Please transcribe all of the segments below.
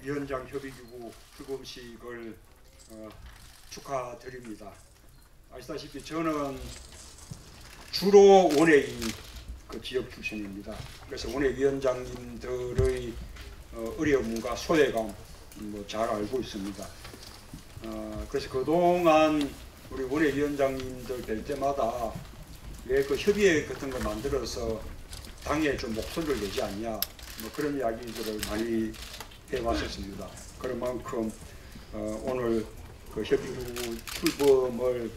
위원장 협의기구 출범식을 축하드립니다. 아시다시피 저는 주로 원외인 그 지역 출신입니다. 그래서 원외위원장님들의 어려움과 소외감 잘 알고 있습니다. 그래서 그동안 우리 원외위원장님들 뵐 때마다 왜 그 협의회 같은 걸 만들어서 당에 좀 목소리를 내지 않냐 그런 이야기들을 많이 해왔었습니다. 그런 만큼 오늘 그 협의기구 출범을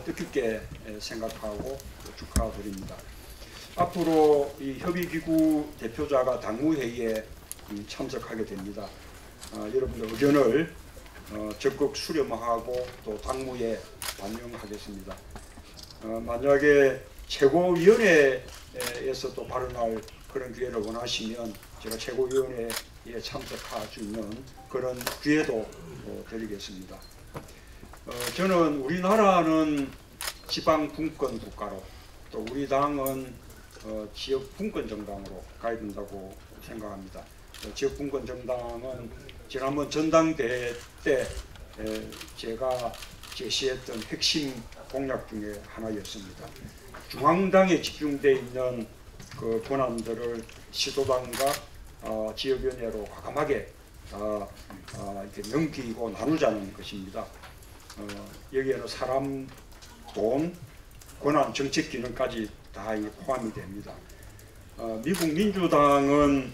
뜻깊게 생각하고 축하드립니다. 앞으로 이 협의기구 대표자가 당무회의에 참석하게 됩니다. 여러분들 의견을 적극 수렴하고 또 당무에 반영하겠습니다. 만약에 최고위원회에서 또 발언할 그런 기회를 원하시면 제가 최고위원회에 참석할 수 있는 그런 기회도 드리겠습니다. 저는 우리나라는 지방 분권 국가로 또 우리 당은 지역 분권 정당으로 가야 된다고 생각합니다. 지역 분권 정당은 지난번 전당대회 때 제가 제시했던 핵심 공약 중에 하나였습니다. 중앙당에 집중되어 있는 그 권한들을 시도당과 지역위원회로 과감하게 이렇게 넘기고 나누자는 것입니다. 여기에는 사람, 돈, 권한, 정책 기능까지 다 포함이 됩니다. 미국 민주당은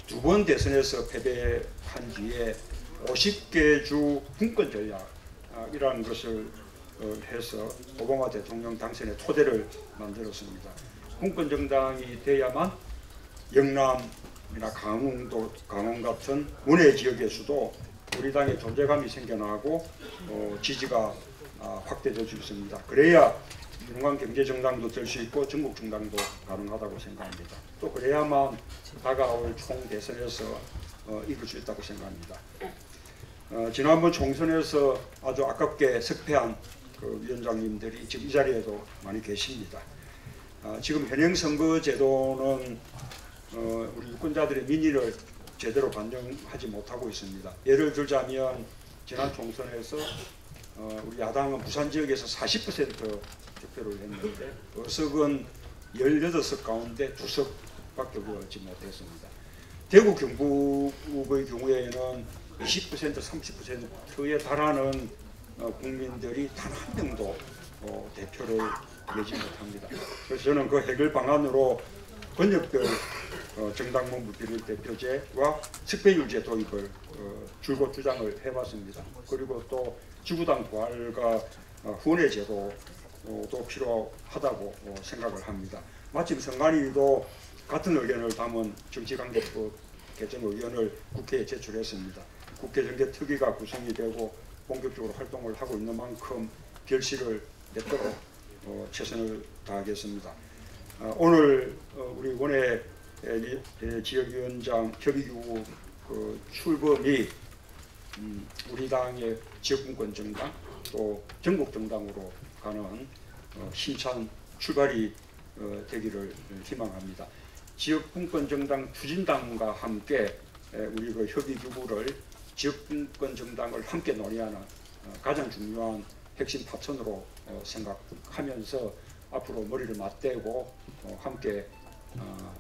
두 번 대선에서 패배한 뒤에 50개 주 분권 전략이라는 것을 해서 오바마 대통령 당선의 토대를 만들었습니다. 분권 정당이 돼야만 영남이나 강원 같은 원외 지역에서도 우리 당의 존재감이 생겨나고 지지가 확대될 수 있습니다. 그래야 중앙 경제정당도 될 수 있고 전국정당도 가능하다고 생각합니다. 또 그래야만 다가올 총대선에서 이길 수 있다고 생각합니다. 지난번 총선에서 아주 아깝게 석패한 그 위원장님들이 지금 이 자리에도 많이 계십니다. 지금 현행 선거제도는 우리 유권자들의 민의를 제대로 반영하지 못하고 있습니다. 예를 들자면 지난 총선에서 우리 야당은 부산 지역에서 40% 득표를 했는데 의석은 18석 가운데 2석밖에 얻지 못했습니다. 대구 경북의 경우에는 20% 30%에 달하는 국민들이 단 한 명도 대표를 내지 못합니다. 그래서 저는 그 해결 방안으로 권역별 정당본부 비례대표제와 석패율제 도입을 줄곧 주장을 해왔습니다. 그리고 또 지구당 부활과 후원회 제도도 필요하다고 생각을 합니다. 마침 선관위도 같은 의견을 담은 정치관계법 개정 의견을 국회에 제출했습니다. 국회정개특위가 구성이 되고 본격적으로 활동을 하고 있는 만큼 결실을 맺도록 최선을 다하겠습니다. 오늘 우리 원외 지역위원장 협의기구 출범이 우리 당의 지역분권 정당 또 전국정당으로 가는 힘찬 출발이 되기를 희망합니다. 지역분권 정당 추진당과 함께 우리 그 협의기구를 지역분권 정당을 함께 논의하는 가장 중요한 핵심 파트너로 생각하면서 앞으로 머리를 맞대고 함께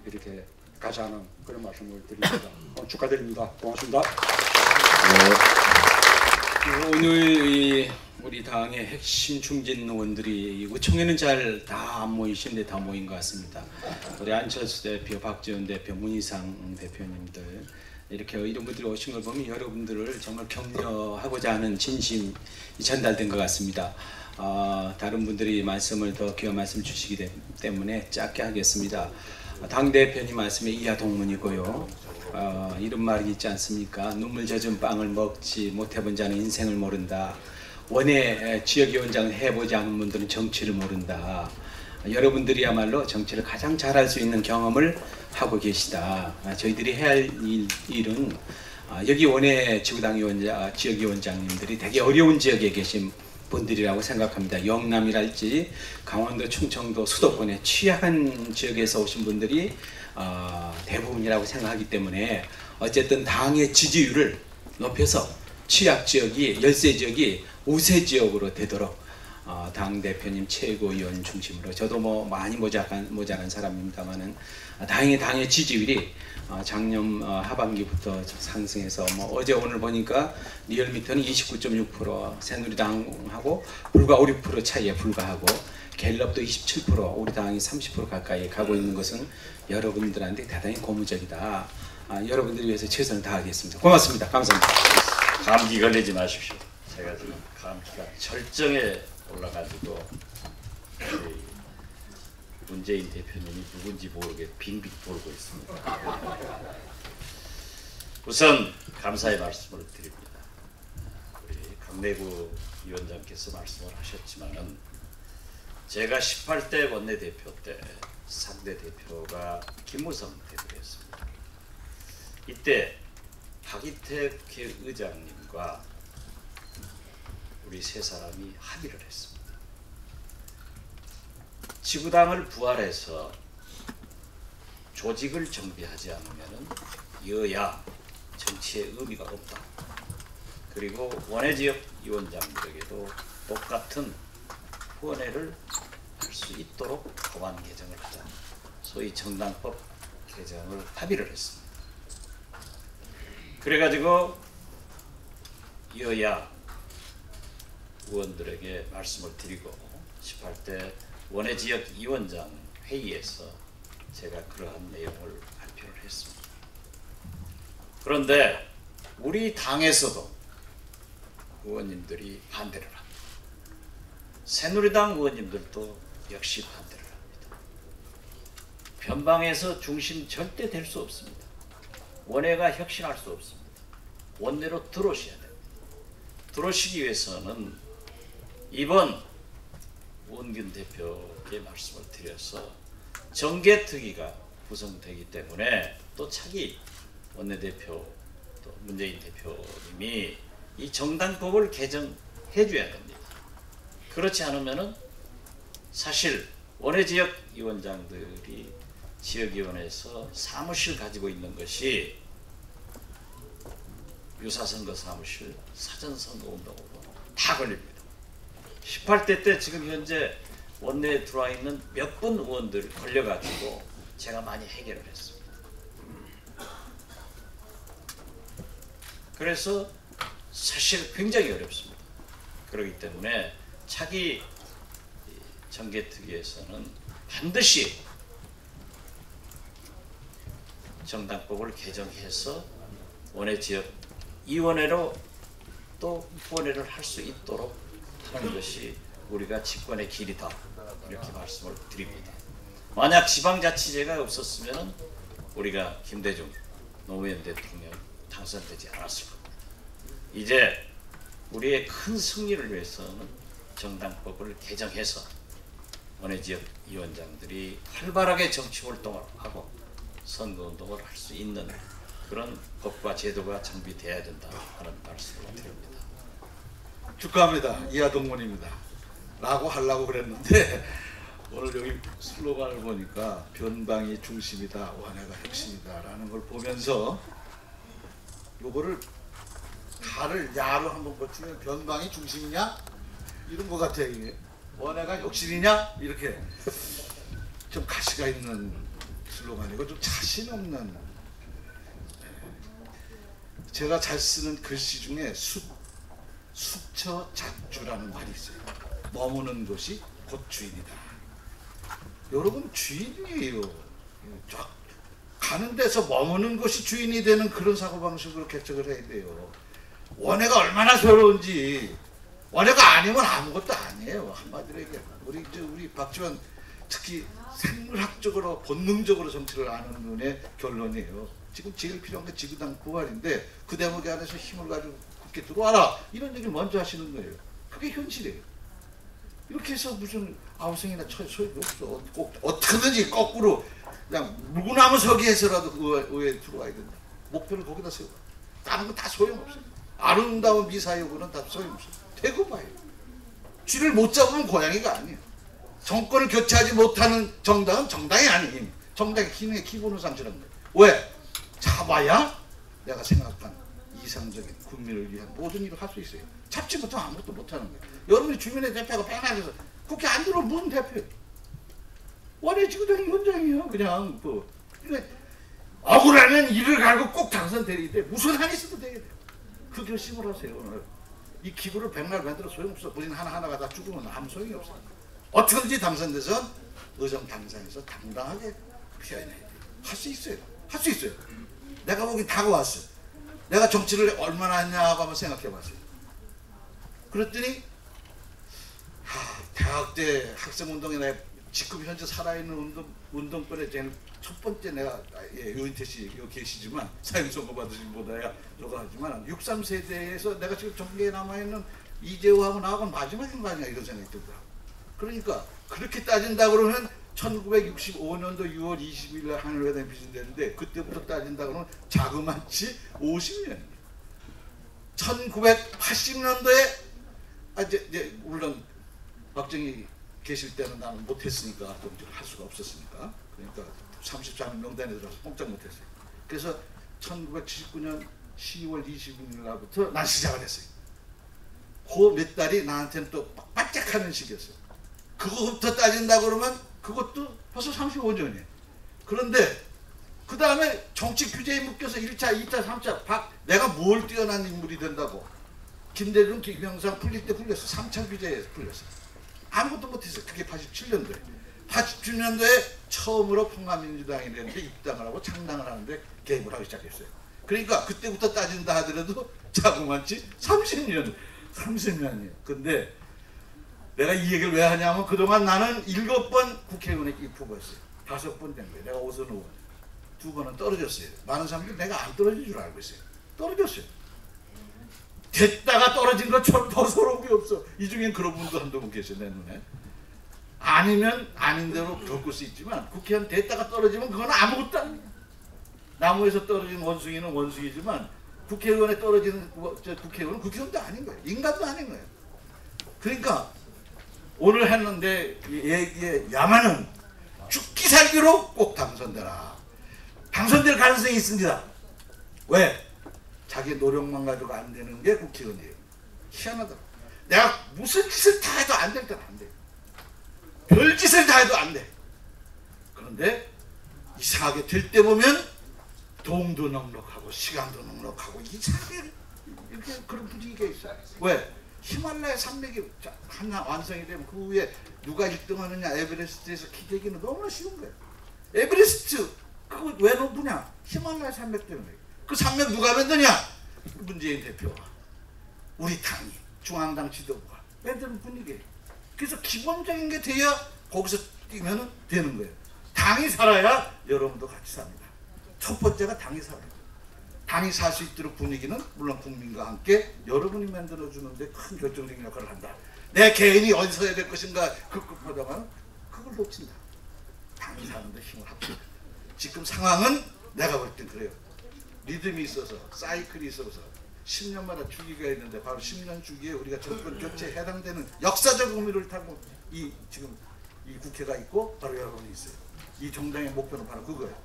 이렇게 가자는 그런 말씀을 드립니다. 축하드립니다. 고맙습니다. 오늘 우리 당의 핵심 중진 의원들이 의총에는 잘 다 안 모이신데 다 모인 것 같습니다. 우리 안철수 대표, 박지원 대표, 문희상 대표님들 이렇게 이런 분들이 오신 걸 보면 여러분들을 정말 격려하고자 하는 진심이 전달된 것 같습니다. 다른 분들이 말씀을 더 귀한 말씀 주시기 때문에 짧게 하겠습니다. 당대표님 말씀에 이하 동문이고요. 이런 말이 있지 않습니까? 눈물 젖은 빵을 먹지 못해본 자는 인생을 모른다. 원외 지역위원장을 해보지 않은 분들은 정치를 모른다. 여러분들이야말로 정치를 가장 잘할 수 있는 경험을 하고 계시다. 저희들이 해야 할 일은 여기 원외 지역위원장님들이 되게 어려운 지역에 계신 분들이라고 생각합니다. 영남이랄지 강원도, 충청도, 수도권의 취약한 지역에서 오신 분들이 대부분이라고 생각하기 때문에 어쨌든 당의 지지율을 높여서 취약 지역이 열세 지역이 우세 지역으로 되도록 당 대표님 최고위원 중심으로 저도 뭐 많이 모자란 사람입니다만은 당의 지지율이 작년 하반기부터 상승해서 뭐 어제 오늘 보니까 리얼미터는 29.6% 새누리당하고 불과 5, 6% 차이에 불과하고 갤럽도 27% 우리 당이 30% 가까이 가고 있는 것은 여러분들한테 대단히 고무적이다. 여러분들을 위해서 최선을 다하겠습니다. 고맙습니다. 감사합니다. 감기 걸리지 마십시오. 제가 지금 감기가 절정에 올라가지고 문재인 대표님이 누군지 모르게 빙빙 돌고 있습니다. 우선 감사의 말씀을 드립니다. 우리 강내구 위원장께서 말씀을 하셨지만은 제가 18대 원내대표 때 상대 대표가 김무성 대표였습니다. 이때 박이태 국회의장님과 우리 세 사람이 합의를 했습니다. 지구당을 부활해서 조직을 정비하지 않으면 여야 정치의 의미가 없다. 그리고 원외지역 위원장들에게도 똑같은 후원회를 할 수 있도록 법안 개정을 하자. 소위 정당법 개정을 합의를 했습니다. 그래가지고 여야 의원들에게 말씀을 드리고 18대 원외지역위원장 회의에서 제가 그러한 내용을 발표를 했습니다. 그런데 우리 당에서도 의원님들이 반대를 합니다. 새누리당 의원님들도 역시 반대를 합니다. 변방에서 중심 절대 될 수 없습니다. 원외가 혁신할 수 없습니다. 원내로 들어오셔야 됩니다. 들어오시기 위해서는 이번 원균 대표께 말씀을 드려서 정개특위가 구성되기 때문에 또 차기 원내대표 또 문재인 대표님이 이 정당법을 개정해 줘야 됩니다. 그렇지 않으면은 사실 원외지역위원장들이 지역위원회에서 사무실 가지고 있는 것이 유사선거 사무실, 사전선거운동으로 다 걸립니다. 18대 때 지금 현재 원내에 들어와 있는 몇 분 의원들 걸려가지고 제가 많이 해결을 했습니다. 그래서 사실 굉장히 어렵습니다. 그렇기 때문에 차기 정개특위에서는 반드시 정당법을 개정해서 원외지역위원회로 또 후원회를 할 수 있도록 하는 것이 우리가 집권의 길이다. 이렇게 말씀을 드립니다. 만약 지방자치제가 없었으면 우리가 김대중 노무현 대통령 당선되지 않았을 겁니다. 이제 우리의 큰 승리를 위해서는 정당법을 개정해서 원외지역 위원장들이 활발하게 정치활동을 하고 선거운동을 할 수 있는 그런 법과 제도가 정비돼야 된다 하는 말씀을 드립니다. 축하합니다. 이하동문입니다. 라고 하려고 그랬는데 오늘 여기 슬로건을 보니까 변방이 중심이다, 원외가 혁신이다 라는 걸 보면서 요거를 가를 야로 한번 버티면 변방이 중심이냐? 이런 것 같아요. 이게 원외가 혁신이냐? 이렇게 좀 가시가 있는 슬로건이고 좀 자신 없는, 제가 잘 쓰는 글씨 중에 숙처잡주라는 말이 있어요. 머무는 것이 곧 주인이다. 여러분 주인이에요. 가는 데서 머무는 것이 주인이 되는 그런 사고방식으로 개척을 해야 돼요. 원외가 얼마나 서러운지. 원외가 아니면 아무것도 아니에요. 한마디로 얘기하면. 우리 박지원 특히 생물학적으로 본능적으로 정치를 아는 분의 결론이에요. 지금 제일 필요한 게 지구당 부활인데 그 대목에 안에서 힘을 가지고 굳게 들어와라. 이런 얘기를 먼저 하시는 거예요. 그게 현실이에요. 이렇게 해서 무슨 아우성이나 소용이 없어. 꼭 어떻게든지 거꾸로 그냥 물구나무 서기해서라도 의회에 들어와야 된다. 목표를 거기다 세워. 다른 거 다 소용없어요. 아름다운 미사여구는 다 소용없어요. 대고 봐요. 쥐를 못 잡으면 고양이가 아니에요. 정권을 교체하지 못하는 정당은 정당이 아니에요. 정당의 기능의 기본을 상실한 거예요. 왜? 잡아야 내가 생각한 이상적인 국민을 위한 모든 일을 할 수 있어요. 잡지 못하면 아무것도 못하는 거예요. 여러분이 주민의 대표가 빼나가서 국회 안 들어오면 무슨 대표예요? 원외 지구적인 현장이에요. 그냥 그러니까 억울하면 이를 갈고 꼭 당선되기 때문에 무슨 한이 있어도 되게 돼요. 그 결심을 하세요. 오늘 이 기구를 백날 만들어 소용없어. 우리는 하나하나가 다 죽으면 아무 소용이 없어. 어떻게든지 당선돼서 의정 당선에서 당당하게 표현해야 돼요. 할 수 있어요. 할 수 있어요. 내가 보기엔 다가왔어. 내가 정치를 얼마나 했냐고 한번 생각해 봤어요. 그랬더니 대학 때 학생운동에 내가 지금 현재 살아있는 운동권에 제일 첫 번째 내가 유인태 씨 여기 계시지만 사형선고 받으신 보다야 저거 하지만 63세대에서 내가 지금 전국에 남아있는 이재호하고 나하고 마지막인 거 아니야 이런 생각이 들더라고. 그러니까 그렇게 따진다 그러면 1965년도 6월 20일 날 한일회담이 비준되는데 그때부터 따진다 그러면 자그마치 50년. 1980년도에 이제 물론 박정희 계실 때는 나는 못했으니까 할 수가 없었으니까 그러니까 33명 명단에 들어서 꼼짝 못했어요. 그래서 1979년 10월 26일 날부터 난 시작을 했어요. 그 몇 달이 나한테는 또 반짝하는 시기였어요. 그거부터 따진다 그러면 그것도 벌써 35년이에요. 그런데 그 다음에 정치 규제에 묶여서 1차, 2차, 3차 내가 뭘 뛰어난 인물이 된다고 김대중, 김영삼 풀릴 때 풀렸어. 3차 규제에 풀렸어. 아무것도 못했어요. 그게 87년도에. 87년도에 처음으로 평화민주당이라는데 입당을 하고 창당을 하는데 개입을 하기 시작했어요. 그러니까 그때부터 따진다 하더라도 자그마치 30년이에요. 근데 내가 이 얘기를 왜 하냐면 그동안 나는 7번 국회의원에 입후보였어요. 5번 된 거예요. 내가 5선 의원. 2번은 떨어졌어요. 많은 사람들이 내가 안 떨어진 줄 알고 있어요. 떨어졌어요. 됐다가 떨어진 것처럼 더 서러운 게 없어. 이 중엔 그런 분도 한두 분 계셔 내 눈에. 아니면 아닌 대로 겪을 수 있지만 국회의원 됐다가 떨어지면 그건 아무것도 아니에요. 나무에서 떨어진 원숭이는 원숭이지만 국회의원에 떨어지는 국회의원은 국회의원도 아닌 거예요. 인간도 아닌 거예요. 그러니까 오늘 했는데 야만은 죽기 살기로 꼭 당선되라. 당선될 가능성이 있습니다. 왜? 자기 노력만 가지고 안 되는 게 국회의원이에요. 희한하다. 내가 무슨 짓을 다 해도 안 될 때는 안 돼. 별 짓을 다 해도 안 돼. 그런데 이상하게 될 때 보면 돈도 넉넉하고 시간도 넉넉하고 이상하게 이렇게 그런 분위기가 있어요. 왜? 히말라야 산맥이 하나 완성이 되면 그 위에 누가 1등 하느냐 에베레스트에서 기대기는 너무나 쉬운 거예요. 에베레스트 그거 왜 높으냐? 히말라야 산맥 때문에. 그 산맥 누가 만드냐? 문재인 대표와 우리 당이 중앙당 지도부가 만드는 분위기예요. 그래서 기본적인 게 돼야 거기서 뛰면 되는 거예요. 당이 살아야 여러분도 같이 삽니다. 첫 번째가 당이 살아요. 당이 살 수 있도록 분위기는 물론 국민과 함께 여러분이 만들어주는데 큰 결정적인 역할을 한다. 내 개인이 어디서 해야 될 것인가 급급하다가는 그걸 놓친다. 당이 사는데 힘을 합치다. 지금 상황은 내가 볼 땐 그래요. 리듬이 있어서 사이클이 있어서 10년마다 주기가 있는데 바로 10년 주기에 우리가 정권 교체에 해당되는 역사적 의미를 타고 지금 이 국회가 있고 바로 여러분이 있어요. 이 정당의 목표는 바로 그거예요.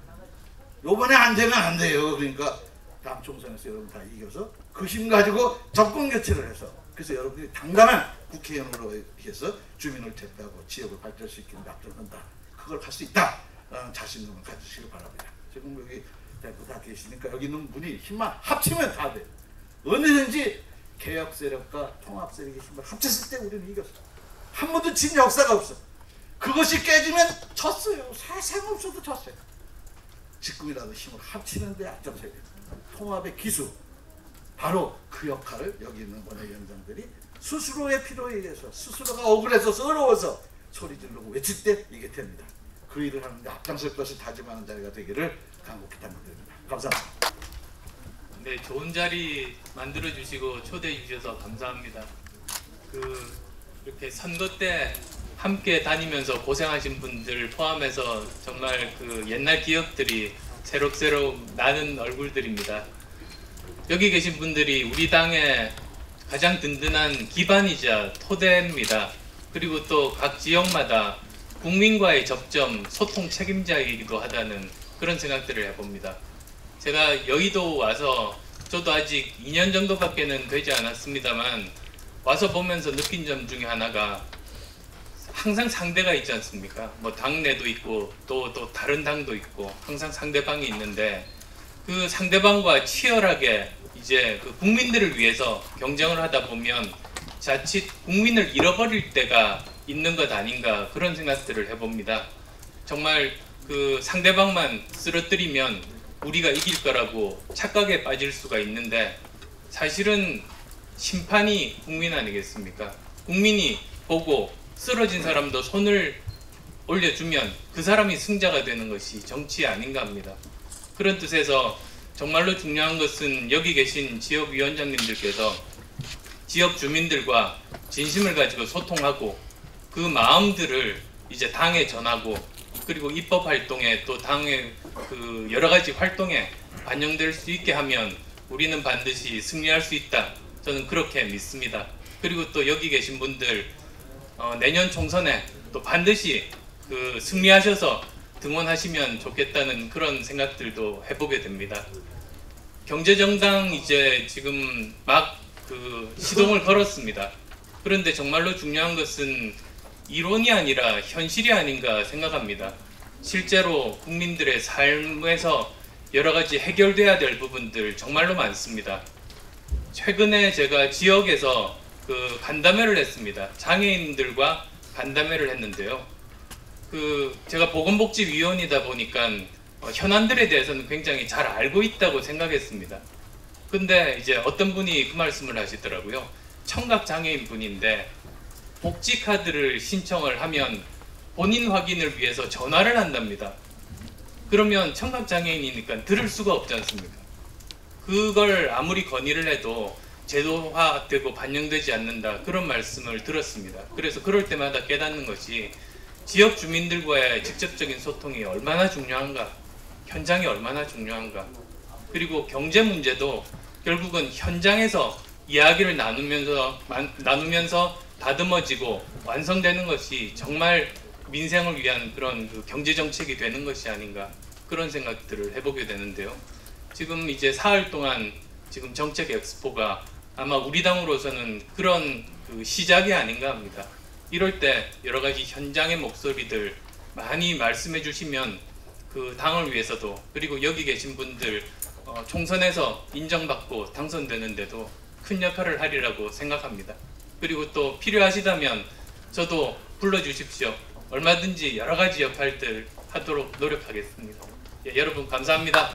요번에 안 되면 안 돼요. 그러니까 다음 총선에서 여러분 다 이겨서 그 힘 가지고 정권 교체를 해서 그래서 여러분들이 당당한 국회의원으로 해서 주민을 대표하고 지역을 발전할 수 있게 납득한다. 그걸 할 수 있다. 라는 자신감을 가지시길 바랍니다. 지금 여기 대표 다 계시니까 여기 있는 분이 힘만 합치면 다 돼요. 어느든지 개혁 세력과 통합 세력의 힘을 합쳤을 때 우리는 이겼어. 한 번도 진 역사가 없어. 그것이 깨지면 졌어요. 세상 없어도 졌어요. 지금이라도 힘을 합치는 데 앞장서야 돼요. 통합의 기수 바로 그 역할을 여기 있는 원외위원장들이 스스로의 필요에 의해서 스스로가 억울해서 서러워서 소리 지르고 외칠 때 이게 됩니다. 그 일을 하는데 앞장설 것을 다짐하는 자리가 되기를 간곡히 당부드립니다. 감사합니다. 네, 좋은 자리 만들어 주시고 초대해 주셔서 감사합니다. 이렇게 선거 때 함께 다니면서 고생하신 분들 포함해서 정말 그 옛날 기억들이 새록새록 나는 얼굴들입니다. 여기 계신 분들이 우리 당의 가장 든든한 기반이자 토대입니다. 그리고 또 각 지역마다 국민과의 접점, 소통 책임자이기도 하다는 그런 생각들을 해봅니다. 제가 여의도 와서 저도 아직 2년 정도밖에는 되지 않았습니다만 와서 보면서 느낀 점 중에 하나가 항상 상대가 있지 않습니까? 뭐 당내도 있고 또 다른 당도 있고 항상 상대방이 있는데 그 상대방과 치열하게 이제 그 국민들을 위해서 경쟁을 하다 보면 자칫 국민을 잃어버릴 때가 있는 것 아닌가 그런 생각들을 해봅니다. 정말 그 상대방만 쓰러뜨리면 우리가 이길 거라고 착각에 빠질 수가 있는데 사실은 심판이 국민 아니겠습니까? 국민이 보고 쓰러진 사람도 손을 올려주면 그 사람이 승자가 되는 것이 정치 아닌가 합니다. 그런 뜻에서 정말로 중요한 것은 여기 계신 지역위원장님들께서 지역 주민들과 진심을 가지고 소통하고 그 마음들을 이제 당에 전하고 그리고 입법 활동에 또 당의 그 여러 가지 활동에 반영될 수 있게 하면 우리는 반드시 승리할 수 있다. 저는 그렇게 믿습니다. 그리고 또 여기 계신 분들 내년 총선에 또 반드시 그 승리하셔서 등원하시면 좋겠다는 그런 생각들도 해보게 됩니다. 경제정당 이제 지금 막 그 시동을 걸었습니다. 그런데 정말로 중요한 것은 이론이 아니라 현실이 아닌가 생각합니다. 실제로 국민들의 삶에서 여러 가지 해결돼야 될 부분들 정말로 많습니다. 최근에 제가 지역에서 그 간담회를 했습니다. 장애인들과 간담회를 했는데요. 그 제가 보건복지위원이다 보니까 현안들에 대해서는 굉장히 잘 알고 있다고 생각했습니다. 근데 이제 어떤 분이 그 말씀을 하시더라고요. 청각장애인 분인데 복지카드를 신청을 하면 본인 확인을 위해서 전화를 한답니다. 그러면 청각장애인이니까 들을 수가 없지 않습니까? 그걸 아무리 건의를 해도 제도화되고 반영되지 않는다 그런 말씀을 들었습니다. 그래서 그럴 때마다 깨닫는 것이 지역 주민들과의 직접적인 소통이 얼마나 중요한가, 현장이 얼마나 중요한가, 그리고 경제 문제도 결국은 현장에서 이야기를 나누면서 다듬어지고 완성되는 것이 정말 민생을 위한 그런 그 경제 정책이 되는 것이 아닌가 그런 생각들을 해보게 되는데요. 지금 이제 사흘 동안 지금 정책 엑스포가 아마 우리 당으로서는 그런 그 시작이 아닌가 합니다. 이럴 때 여러 가지 현장의 목소리들 많이 말씀해 주시면 그 당을 위해서도 그리고 여기 계신 분들 총선에서 인정받고 당선되는데도 큰 역할을 하리라고 생각합니다. 그리고 또 필요하시다면 저도 불러주십시오. 얼마든지 여러 가지 역할들 하도록 노력하겠습니다. 예, 여러분 감사합니다.